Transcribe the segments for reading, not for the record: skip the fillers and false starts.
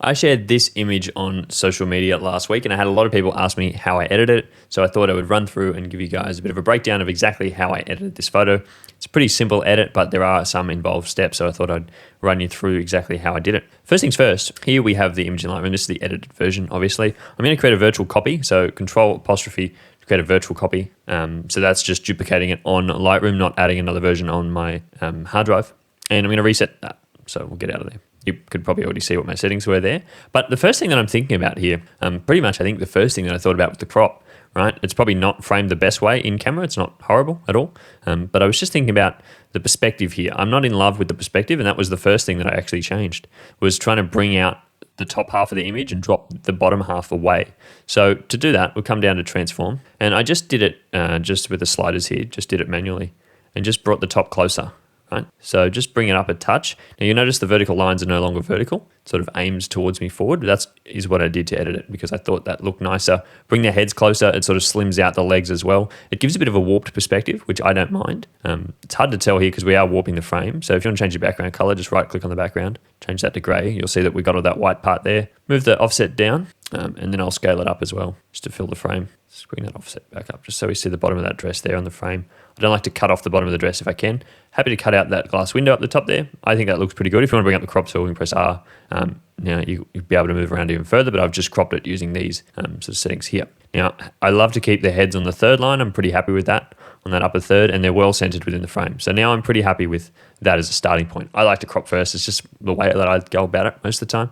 I shared this image on social media last week and I had a lot of people ask me how I edited it. So I thought I would run through and give you guys a bit of a breakdown of exactly how I edited this photo. It's a pretty simple edit, but there are some involved steps. So I thought I'd run you through exactly how I did it. First things first, here we have the image in Lightroom. This is the edited version, obviously. I'm going to create a virtual copy. So Control' to create a virtual copy. So that's just duplicating it on Lightroom, not adding another version on my hard drive. And I'm going to reset that. So we'll get out of there. You could probably already see what my settings were there. But the first thing that I'm thinking about here, pretty much I think the first thing that I thought about was the crop, right? It's probably not framed the best way in camera. It's not horrible at all. But I was just thinking about the perspective here. I'm not in love with the perspective, and that was the first thing that I actually changed, was trying to bring out the top half of the image and drop the bottom half away. So to do that, we'll come down to transform. And I just did it just with the sliders here, just did it manually, and just brought the top closer. Right? So just bring it up a touch. Now you'll notice the vertical lines are no longer vertical. It sort of aims towards me forward. That is what I did to edit it because I thought that looked nicer. Bring their heads closer. It sort of slims out the legs as well. It gives a bit of a warped perspective, which I don't mind. It's hard to tell here because we are warping the frame. So if you want to change your background color, just right click on the background, change that to gray. You'll see that we got all that white part there. Move the offset down and then I'll scale it up as well just to fill the frame. Just bring that offset back up just so we see the bottom of that dress there on the frame. I don't like to cut off the bottom of the dress if I can. Happy to cut out that glass window up the top there. I think that looks pretty good. If you want to bring up the crop tool, you can press R. Now you'll be able to move around even further, but I've just cropped it using these sort of settings here. Now, I love to keep the heads on the third line. I'm pretty happy with that on that upper third, and they're well centered within the frame. So now I'm pretty happy with that as a starting point. I like to crop first. It's just the way that I go about it most of the time.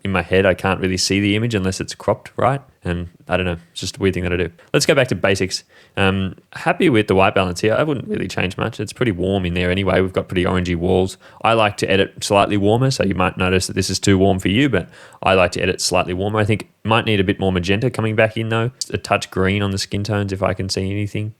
In my head, I can't really see the image unless it's cropped right. And I don't know, it's just a weird thing that I do. Let's go back to basics. Happy with the white balance here. I wouldn't really change much. It's pretty warm in there anyway. We've got pretty orangey walls. I like to edit slightly warmer, so you might notice that this is too warm for you, but I like to edit slightly warmer. I think it might need a bit more magenta coming back in though. A touch green on the skin tones if I can see anything.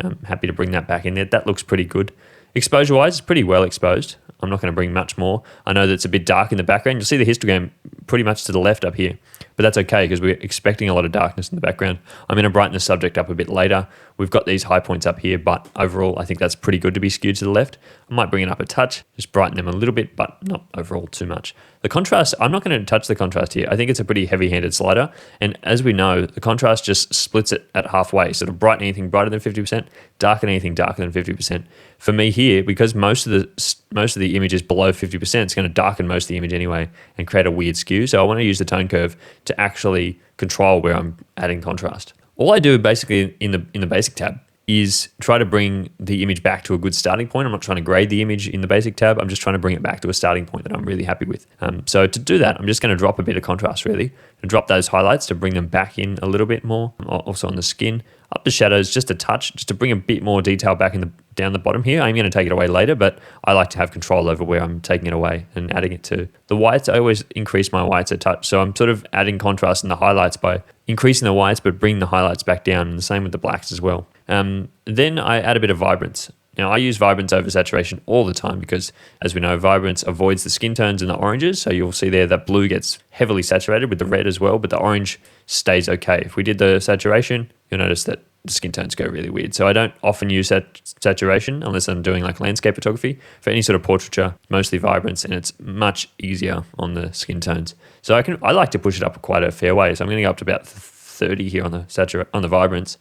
I'm happy to bring that back in there. That looks pretty good. Exposure-wise, it's pretty well exposed. I'm not going to bring much more. I know that it's a bit dark in the background. You'll see the histogram pretty much to the left up here, but that's okay because we're expecting a lot of darkness in the background. I'm going to brighten the subject up a bit later. We've got these high points up here, but overall, I think that's pretty good to be skewed to the left. I might bring it up a touch, just brighten them a little bit, but not overall too much. The contrast, I'm not going to touch the contrast here. I think it's a pretty heavy-handed slider, and as we know, the contrast just splits it at halfway. So to brighten anything brighter than 50%, darken anything darker than 50%. For me here, because most of the image is below 50%, it's going to darken most of the image anyway and create a weird skew. So I want to use the tone curve to actually control where I'm adding contrast. All I do basically in the basic tab is try to bring the image back to a good starting point. I'm not trying to grade the image in the basic tab. I'm just trying to bring it back to a starting point that I'm really happy with. So to do that, I'm just going to drop a bit of contrast really, and drop those highlights to bring them back in a little bit more. Also on the skin, up the shadows just a touch, just to bring a bit more detail back down the bottom here. I'm going to take it away later, but I like to have control over where I'm taking it away and adding it to. The whites, I always increase my whites a touch. So I'm sort of adding contrast in the highlights by increasing the whites, but bringing the highlights back down, and the same with the blacks as well. Then I add a bit of vibrance. Now I use vibrance over saturation all the time because, as we know, vibrance avoids the skin tones and the oranges. So you'll see there that blue gets heavily saturated with the red as well, but the orange stays okay. If we did the saturation, you'll notice that the skin tones go really weird. So I don't often use saturation unless I'm doing like landscape photography. For any sort of portraiture, mostly vibrance, and it's much easier on the skin tones. So I like to push it up quite a fair way. So I'm going to go up to about 30 here on the vibrance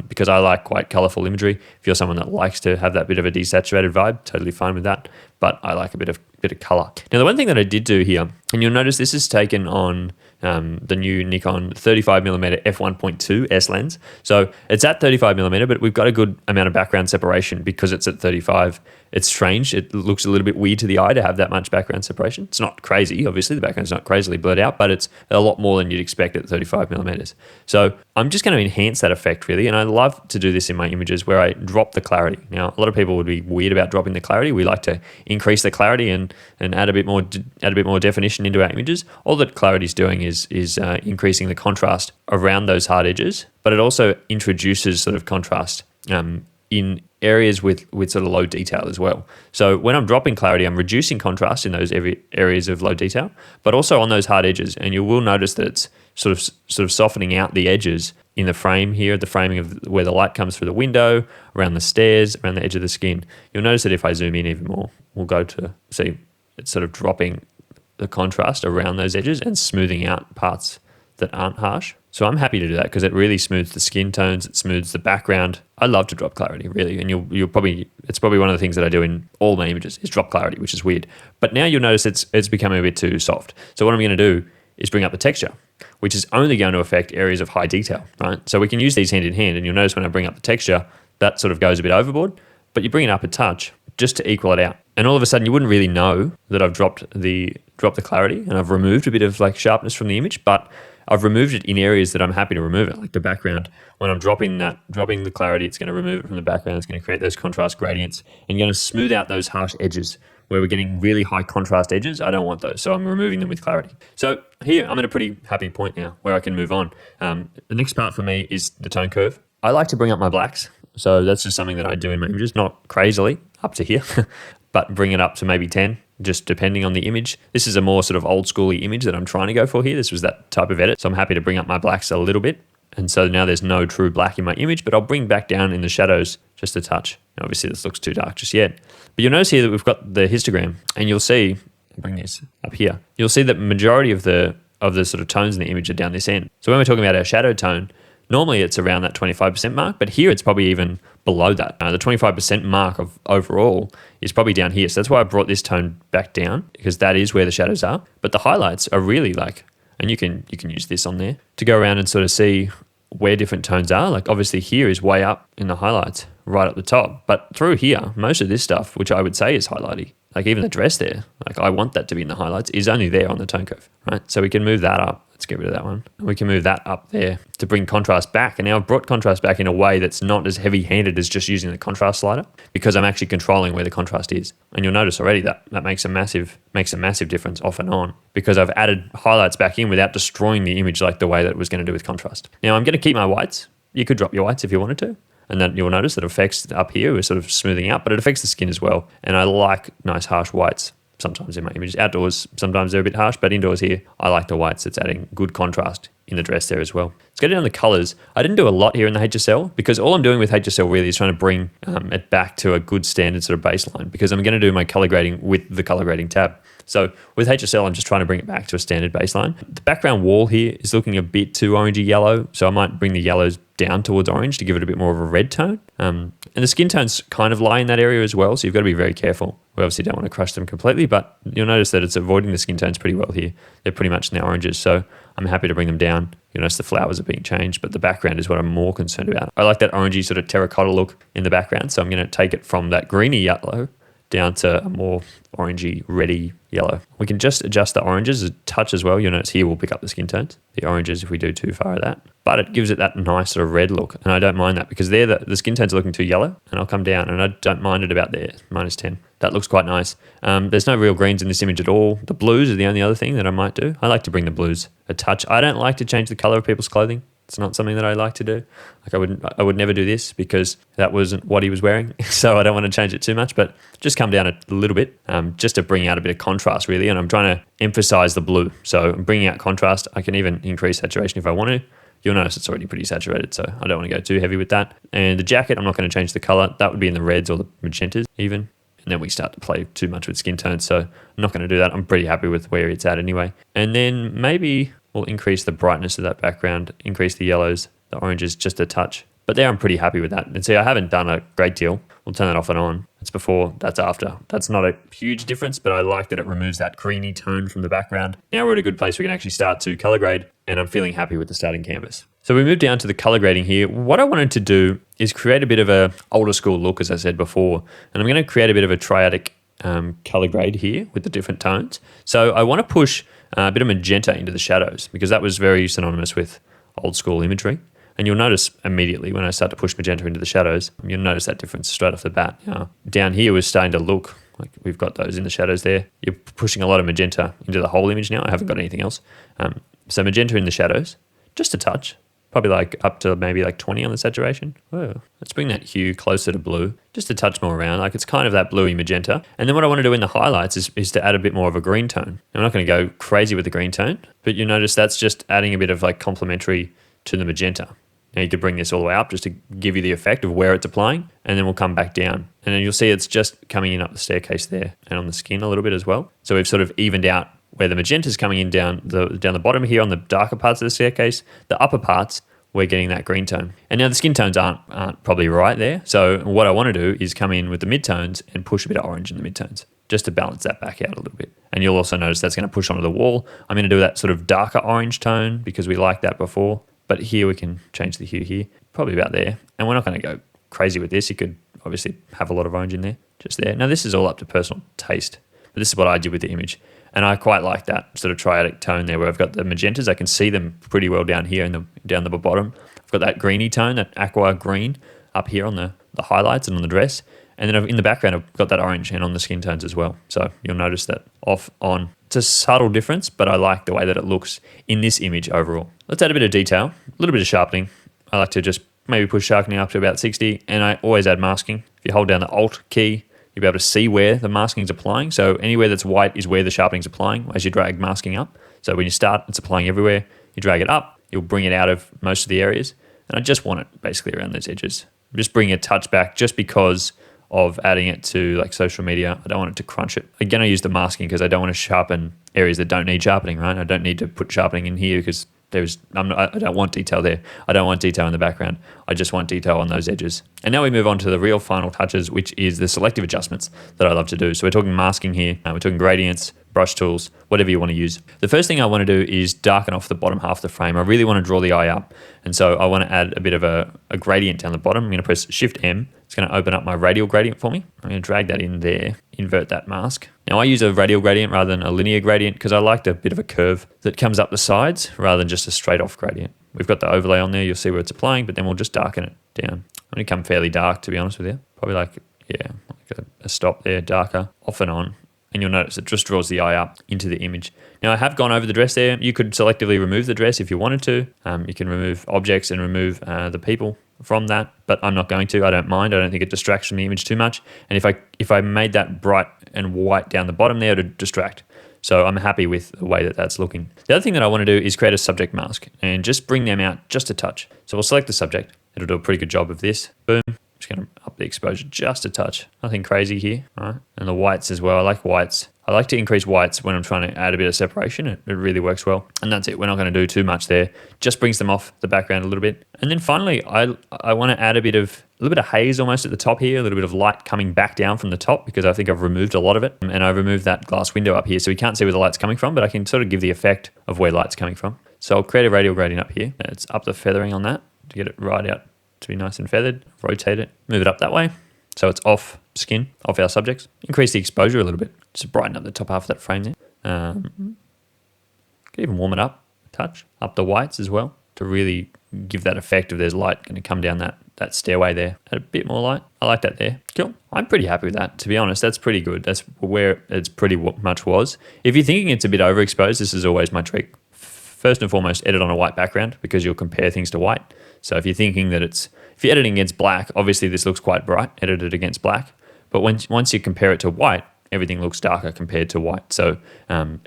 because I like quite colorful imagery. If you're someone that likes to have that bit of a desaturated vibe, totally fine with that. But I like a bit of color. Now the one thing that I did do here, and you'll notice this is taken on the new Nikon 35mm f1.2 S lens. So it's at 35mm, but we've got a good amount of background separation because it's at 35. It's strange. It looks a little bit weird to the eye to have that much background separation. It's not crazy, obviously. The background's not crazily blurred out, but it's a lot more than you'd expect at 35mm. So I'm just going to enhance that effect really, and I love to do this in my images where I drop the clarity. Now, a lot of people would be weird about dropping the clarity. We like to increase the clarity and add a bit more definition into our images. All that clarity is doing is increasing the contrast around those hard edges, but it also introduces sort of contrast in areas with sort of low detail as well. So when I'm dropping clarity, I'm reducing contrast in those areas of low detail, but also on those hard edges. And you will notice that it's sort of softening out the edges in the frame here, the framing of where the light comes through the window, around the stairs, around the edge of the skin. You'll notice that if I zoom in even more, we'll go to see it's sort of dropping the contrast around those edges and smoothing out parts that aren't harsh. So I'm happy to do that because it really smooths the skin tones, it smooths the background. I love to drop clarity, really, and it's probably one of the things that I do in all my images is drop clarity, which is weird. But now you'll notice it's becoming a bit too soft. So what I'm going to do is bring up the texture, which is only going to affect areas of high detail, right? So we can use these hand in hand, and you'll notice when I bring up the texture, that sort of goes a bit overboard, but you bring it up a touch just to equal it out. And all of a sudden you wouldn't really know that I've dropped the clarity and I've removed a bit of like sharpness from the image, but I've removed it in areas that I'm happy to remove it, like the background. When I'm dropping the clarity, it's going to remove it from the background. It's going to create those contrast gradients and going to smooth out those harsh edges where we're getting really high contrast edges. I don't want those, so I'm removing them with clarity. So here I'm at a pretty happy point now where I can move on. The next part for me is the tone curve. I like to bring up my blacks. So that's just something that I do in my images, not crazily up to here, but bring it up to maybe 10, just depending on the image. This is a more sort of old schooly image that I'm trying to go for here. This was that type of edit. So I'm happy to bring up my blacks a little bit. And so now there's no true black in my image, but I'll bring back down in the shadows just a touch. Now, obviously this looks too dark just yet. But you'll notice here that we've got the histogram, and you'll see, I'll bring this up here. You'll see that majority of the sort of tones in the image are down this end. So when we're talking about our shadow tone, normally it's around that 25% mark, but here it's probably even below that. The 25% mark of overall is probably down here. So that's why I brought this tone back down, because that is where the shadows are. But the highlights are really like, and you can use this on there to go around and sort of see where different tones are. Like obviously here is way up in the highlights, right at the top. But through here, most of this stuff, which I would say is highlighty, like even the dress there, like I want that to be in the highlights, is only there on the tone curve, right? So we can move that up. Let's get rid of that one. We can move that up there to bring contrast back. And now I've brought contrast back in a way that's not as heavy-handed as just using the contrast slider, because I'm actually controlling where the contrast is. And you'll notice already that makes a massive difference off and on, because I've added highlights back in without destroying the image like the way that it was going to do with contrast. Now I'm going to keep my whites. You could drop your whites if you wanted to. And then you'll notice that effects up here is sort of smoothing out, but it affects the skin as well. And I like nice harsh whites sometimes in my images. Outdoors, sometimes they're a bit harsh, but indoors here, I like the whites. It's adding good contrast in the dress there as well. Let's get down to the colors. I didn't do a lot here in the HSL because all I'm doing with HSL really is trying to bring it back to a good standard sort of baseline, because I'm going to do my color grading with the color grading tab. So with HSL, I'm just trying to bring it back to a standard baseline. The background wall here is looking a bit too orangey yellow, so I might bring the yellows down towards orange to give it a bit more of a red tone. And the skin tones kind of lie in that area as well, so you've got to be very careful. We obviously don't want to crush them completely, but you'll notice that it's avoiding the skin tones pretty well here. They're pretty much in the oranges, so I'm happy to bring them down. You'll notice the flowers are being changed, but the background is what I'm more concerned about. I like that orangey sort of terracotta look in the background, so I'm going to take it from that greeny yellow down to a more orangey, reddy yellow. We can just adjust the oranges a touch as well. You'll notice here we'll pick up the skin tones, the oranges if we do too far of that. But it gives it that nice sort of red look, and I don't mind that because there the skin tones are looking too yellow, and I'll come down and I don't mind it about there, -10. That looks quite nice. There's no real greens in this image at all. The blues are the only other thing that I might do. I like to bring the blues a touch. I don't like to change the color of people's clothing. It's not something that I like to do. Like I would never do this because that wasn't what he was wearing. So I don't want to change it too much, but just come down a little bit just to bring out a bit of contrast really. And I'm trying to emphasize the blue. So I'm bringing out contrast. I can even increase saturation if I want to. You'll notice it's already pretty saturated, so I don't want to go too heavy with that. And the jacket, I'm not going to change the color. That would be in the reds or the magentas even. And then we start to play too much with skin tones, so I'm not going to do that. I'm pretty happy with where it's at anyway. And then maybe we'll increase the brightness of that background, increase the yellows, the oranges just a touch. But there I'm pretty happy with that. And see, I haven't done a great deal. We'll turn that off and on. That's before, that's after. That's not a huge difference, but I like that it removes that greeny tone from the background. Now we're at a good place. We can actually start to color grade, and I'm feeling happy with the starting canvas. So we move down to the color grading here. What I wanted to do is create a bit of a older school look, as I said before, and I'm going to create a bit of a triadic color grade here with the different tones. So I want to push a bit of magenta into the shadows because that was very synonymous with old school imagery. And you'll notice immediately when I start to push magenta into the shadows, you'll notice that difference straight off the bat. Down here we're starting to look like we've got those in the shadows there. You're pushing a lot of magenta into the whole image now. I haven't got anything else. So magenta in the shadows, just a touch. Probably like up to maybe like 20 on the saturation. Whoa. Let's bring that hue closer to blue, just a touch more around. Like it's kind of that bluey magenta. And then what I want to do in the highlights is to add a bit more of a green tone. I'm not going to go crazy with the green tone, but you notice that's just adding a bit of like complementary to the magenta. Now you could bring this all the way up just to give you the effect of where it's applying, and then we'll come back down. And then you'll see it's just coming in up the staircase there and on the skin a little bit as well. So we've sort of evened out where the magenta is coming in down the bottom here on the darker parts of the staircase. The upper parts, we're getting that green tone. And now the skin tones aren't probably right there. So what I want to do is come in with the midtones and push a bit of orange in the midtones, just to balance that back out a little bit. And you'll also notice that's going to push onto the wall. I'm going to do that sort of darker orange tone because we liked that before. But here we can change the hue here, probably about there. And we're not going to go crazy with this. You could obviously have a lot of orange in there, just there. Now this is all up to personal taste, but this is what I did with the image. And I quite like that sort of triadic tone there where I've got the magentas. I can see them pretty well down here down the bottom. I've got that greeny tone, that aqua green up here on the highlights and on the dress. And then in the background, I've got that orange and on the skin tones as well. So you'll notice that off, on. It's a subtle difference, but I like the way that it looks in this image overall. Let's add a bit of detail, a little bit of sharpening. I like to just maybe push sharpening up to about 60, and I always add masking. If you hold down the Alt key, you'll be able to see where the masking is applying. So anywhere that's white is where the sharpening is applying as you drag masking up. So when you start, it's applying everywhere. You drag it up, you'll bring it out of most of the areas. And I just want it basically around those edges. I'm just bringing a touch back just because of adding it to like social media. I don't want it to crunch it. Again, I use the masking because I don't want to sharpen areas that don't need sharpening, right? I don't need to put sharpening in here because I don't want detail there. I don't want detail in the background. I just want detail on those edges. And now we move on to the real final touches, which is the selective adjustments that I love to do. So we're talking masking here. We're talking gradients, brush tools, whatever you want to use. The first thing I want to do is darken off the bottom half of the frame. I really want to draw the eye up. And so I want to add a bit of a gradient down the bottom. I'm going to press Shift M. It's going to open up my radial gradient for me. I'm going to drag that in there, invert that mask. Now I use a radial gradient rather than a linear gradient because I liked a bit of a curve that comes up the sides rather than just a straight off gradient. We've got the overlay on there. You'll see where it's applying, but then we'll just darken it down. I'm going to come fairly dark, to be honest with you. Probably like a stop there, darker, off and on. And you'll notice it just draws the eye up into the image. Now I have gone over the dress there. You could selectively remove the dress if you wanted to. You can remove objects and remove the people from that, but I'm not going to. I don't mind. I don't think it distracts from the image too much. And if I made that bright and white down the bottom there, it would distract. So I'm happy with the way that that's looking. The other thing that I want to do is create a subject mask and just bring them out just a touch. So we'll select the subject. It'll do a pretty good job of this. Boom. Just going to up the exposure just a touch. Nothing crazy here, right? And the whites as well. I like whites. I like to increase whites when I'm trying to add a bit of separation. It really works well. And that's it. We're not going to do too much there. Just brings them off the background a little bit. And then finally, I want to add a little bit of haze almost at the top here, a little bit of light coming back down from the top because I think I've removed a lot of it. And I've removed that glass window up here so we can't see where the light's coming from, but I can sort of give the effect of where light's coming from. So I'll create a radial gradient up here. It's up the feathering on that to get it right out to be nice and feathered. Rotate it, move it up that way. So it's off skin, off our subjects. Increase the exposure a little bit. Just brighten up the top half of that frame there. Could even warm it up a touch. Up the whites as well to really give that effect of there's light going to come down that stairway there. Add a bit more light. I like that there. Cool. I'm pretty happy with that, to be honest. That's pretty good. That's where it's pretty much was. If you're thinking it's a bit overexposed, this is always my trick. First and foremost, edit on a white background because you'll compare things to white. So if you're thinking that if you're editing against black, obviously this looks quite bright, edited against black. But once you compare it to white, everything looks darker compared to white. So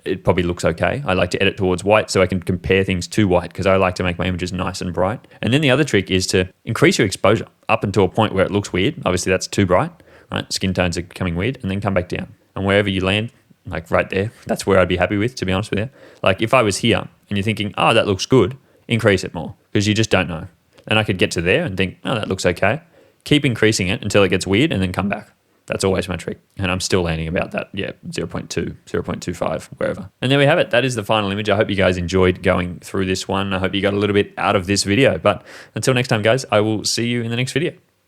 it probably looks okay. I like to edit towards white so I can compare things to white because I like to make my images nice and bright. And then the other trick is to increase your exposure up until a point where it looks weird. Obviously that's too bright, right? Skin tones are becoming weird, and then come back down. And wherever you land, like right there, that's where I'd be happy with, to be honest with you. Like if I was here and you're thinking, oh, that looks good, increase it more because you just don't know. And I could get to there and think, oh, that looks okay. Keep increasing it until it gets weird and then come back. That's always my trick. And I'm still landing about that, 0.2, 0.25, wherever. And there we have it. That is the final image. I hope you guys enjoyed going through this one. I hope you got a little bit out of this video. But until next time, guys, I will see you in the next video.